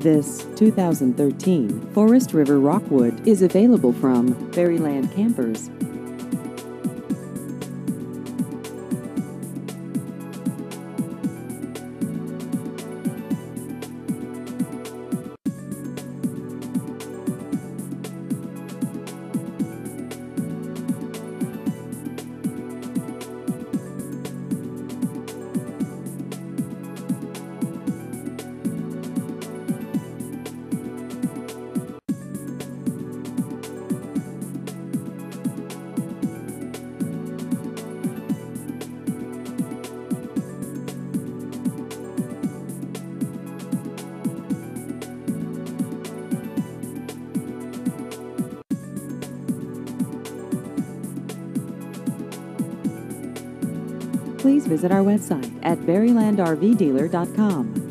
This 2013 Forest River Rockwood is available from Berryland Campers. Please visit our website at berrylandrvdealer.com.